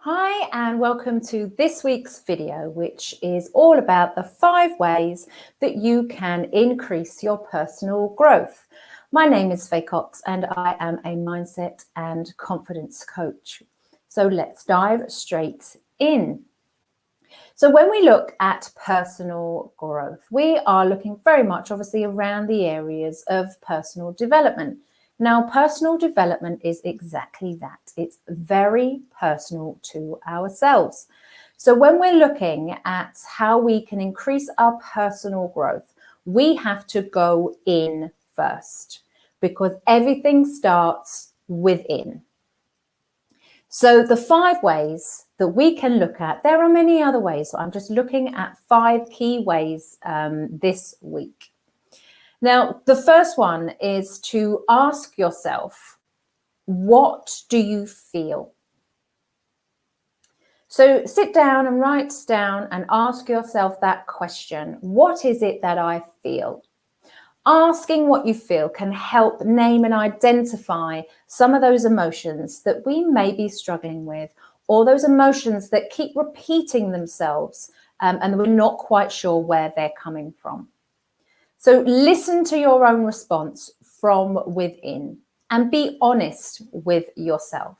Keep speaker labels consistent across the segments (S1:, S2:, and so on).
S1: Hi and welcome to this week's video, which is all about the 5 ways that you can increase your personal growth. My name is Faye Cox and I am a mindset and confidence coach. So let's dive straight in. So when we look at personal growth, we are looking very much obviously around the areas of personal development. Now, personal development is exactly that. It's very personal to ourselves. So when we're looking at how we can increase our personal growth, we have to go in first because everything starts within. So the 5 ways that we can look at, there are many other ways. So I'm just looking at 5 key ways this week. Now, the first one is to ask yourself, what do you feel? So sit down and write down and ask yourself that question. What is it that I feel? Asking what you feel can help name and identify some of those emotions that we may be struggling with, or those emotions that keep repeating themselves and we're not quite sure where they're coming from. So listen to your own response from within and be honest with yourself.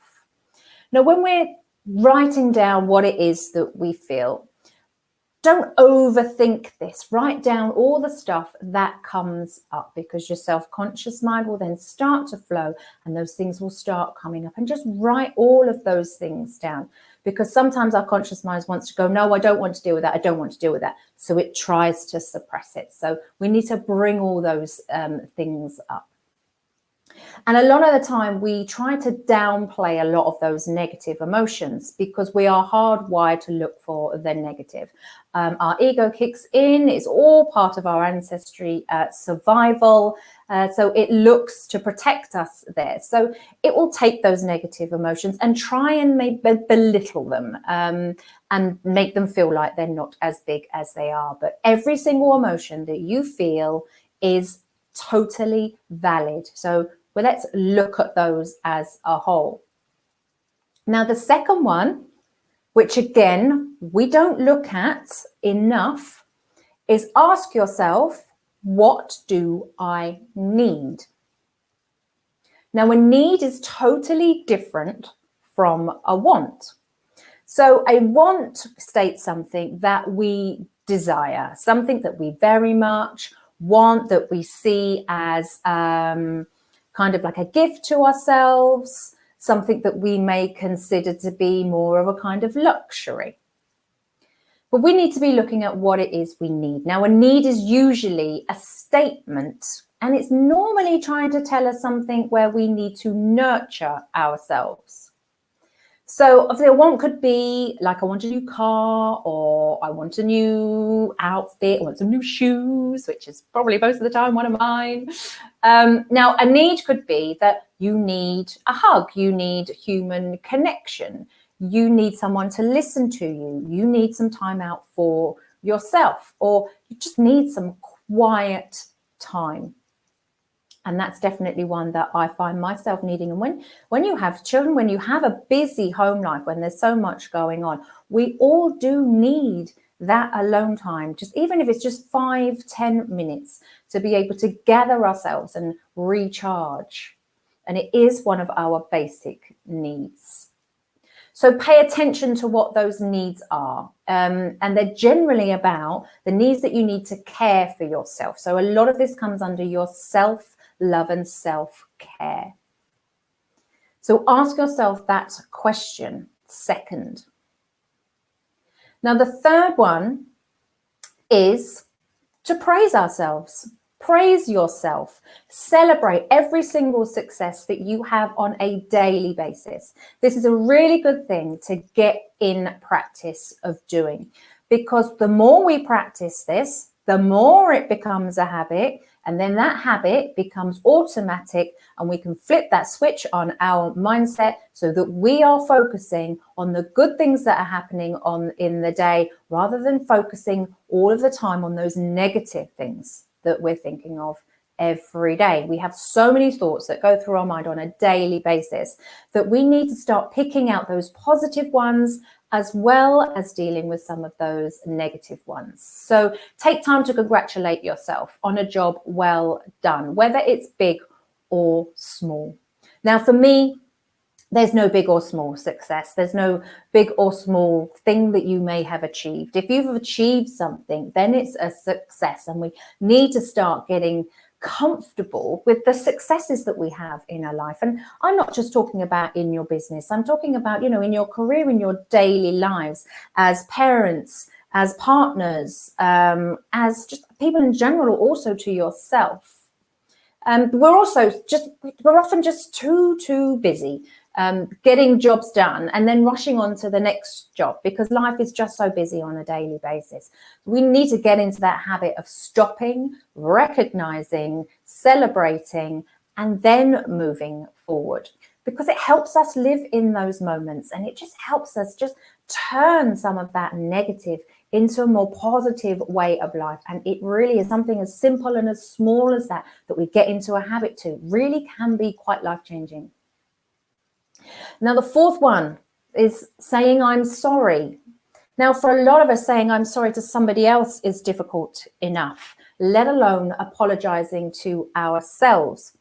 S1: Now, when we're writing down what it is that we feel, don't overthink this. Write down all the stuff that comes up because your self-conscious mind will then start to flow and those things will start coming up. And just write all of those things down because sometimes our conscious mind wants to go, no, I don't want to deal with that. I don't want to deal with that. So it tries to suppress it. So we need to bring all those things up. And a lot of the time we try to downplay a lot of those negative emotions because we are hardwired to look for the negative. Our ego kicks in, it's all part of our ancestry survival. So it looks to protect us there. So it will take those negative emotions and try and belittle them and make them feel like they're not as big as they are. But every single emotion that you feel is totally valid. So let's look at those as a whole. Now, the second one, which again, we don't look at enough, is ask yourself, what do I need? Now, a need is totally different from a want. So a want states something that we desire, something that we very much want, that we see as kind of like a gift to ourselves, something that we may consider to be more of a kind of luxury. But we need to be looking at what it is we need. Now, a need is usually a statement, and it's normally trying to tell us something where we need to nurture ourselves. So obviously a want could be like, I want a new car, or I want a new outfit, I want some new shoes, which is probably most of the time one of mine. Now, a need could be that you need a hug, you need human connection, you need someone to listen to you, you need some time out for yourself, or you just need some quiet time. And that's definitely one that I find myself needing. And when you have children, when you have a busy home life, when there's so much going on, we all do need that alone time, just even if it's just 5-10 minutes, to be able to gather ourselves and recharge. And it is one of our basic needs. So pay attention to what those needs are. And they're generally about the needs that you need to care for yourself. So a lot of this comes under your self-love and self-care. So ask yourself that question second. Now, the third one is to praise ourselves. Praise yourself. Celebrate every single success that you have on a daily basis. This is a really good thing to get in practice of doing, because the more we practice this, the more it becomes a habit, and then that habit becomes automatic, and we can flip that switch on our mindset so that we are focusing on the good things that are happening in the day, rather than focusing all of the time on those negative things that we're thinking of every day. We have so many thoughts that go through our mind on a daily basis that we need to start picking out those positive ones as well as dealing with some of those negative ones. So take time to congratulate yourself on a job well done, whether it's big or small. Now, for me, there's no big or small success. There's no big or small thing that you may have achieved. If you've achieved something, then it's a success. And we need to start getting comfortable with the successes that we have in our life. And I'm not just talking about in your business. I'm talking about, in your career, in your daily lives, as parents, as partners, as just people in general, also to yourself. We're often just too busy getting jobs done and then rushing on to the next job because life is just so busy on a daily basis. We need to get into that habit of stopping, recognizing, celebrating, and then moving forward, because it helps us live in those moments, and it just helps us just turn some of that negative into a more positive way of life. And it really is something as simple and as small as that we get into a habit to really can be quite life-changing. Now, the fourth one is saying I'm sorry. Now, for a lot of us, saying I'm sorry to somebody else is difficult enough, let alone apologizing to ourselves.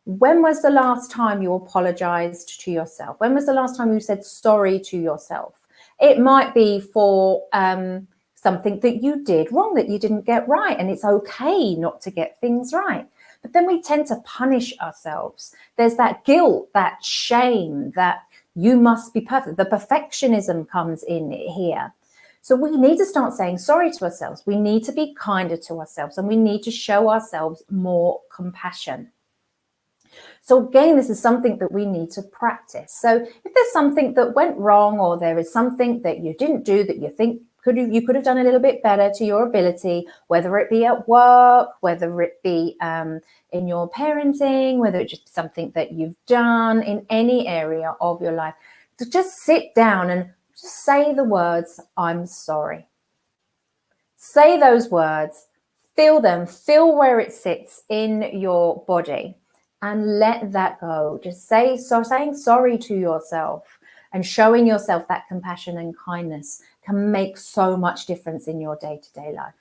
S1: When was the last time you apologized to yourself? When was the last time you said sorry to yourself? It might be for something that you did wrong, that you didn't get right, and it's okay not to get things right. But then we tend to punish ourselves. There's that guilt, that shame, that you must be perfect. The perfectionism comes in here. So we need to start saying sorry to ourselves. We need to be kinder to ourselves, and we need to show ourselves more compassion. So again, this is something that we need to practice. So if there's something that went wrong, or there is something that you didn't do that you think you could have done a little bit better to your ability, whether it be at work, whether it be in your parenting, whether it's just something that you've done in any area of your life, to just sit down and just say the words, I'm sorry. Say those words, feel them, feel where it sits in your body, and let that go. Just saying sorry to yourself and showing yourself that compassion and kindness can make so much difference in your day-to-day life.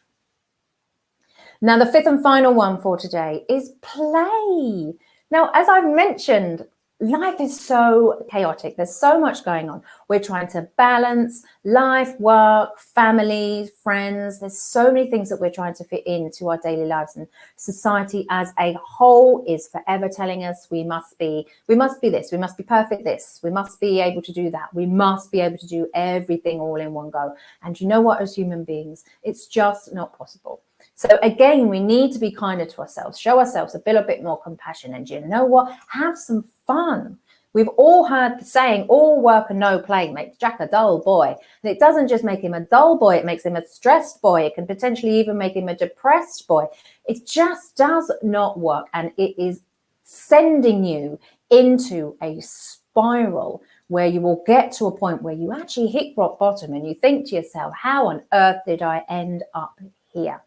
S1: Now, the fifth and final one for today is play. Now, as I've mentioned, life is so chaotic. There's so much going on. We're trying to balance life, work, family, friends. There's so many things that we're trying to fit into our daily lives, and society as a whole is forever telling us we must be this, we must be perfect this, we must be able to do that, we must be able to do everything all in one go. And you know what, as human beings, it's just not possible. So again, we need to be kinder to ourselves, show ourselves a little bit more compassion, and you know what? Have some fun. We've all heard the saying, all work and no play makes Jack a dull boy. And it doesn't just make him a dull boy, it makes him a stressed boy. It can potentially even make him a depressed boy. It just does not work. And it is sending you into a spiral where you will get to a point where you actually hit rock bottom and you think to yourself, how on earth did I end up here?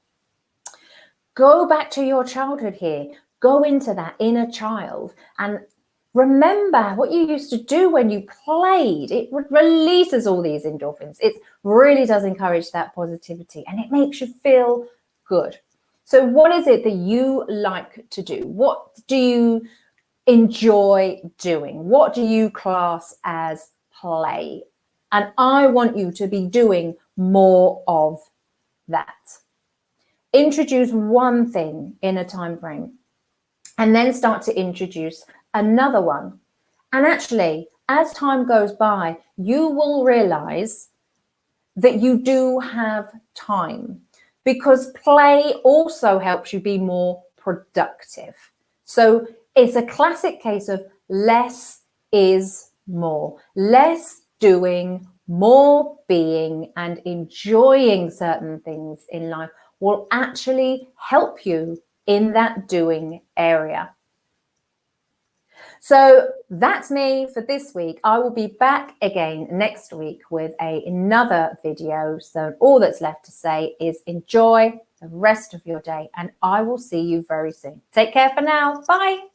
S1: Go back to your childhood here. Go into that inner child and remember what you used to do when you played. It releases all these endorphins. It really does encourage that positivity, and it makes you feel good. So what is it that you like to do? What do you enjoy doing? What do you class as play? And I want you to be doing more of that. Introduce one thing in a time frame and then start to introduce another one. And actually, as time goes by, you will realize that you do have time, because play also helps you be more productive. So it's a classic case of less is more. Less doing, more being, and enjoying certain things in life will actually help you in that doing area. So that's me for this week. I will be back again next week with another video. So all that's left to say is enjoy the rest of your day, and I will see you very soon. Take care for now. Bye.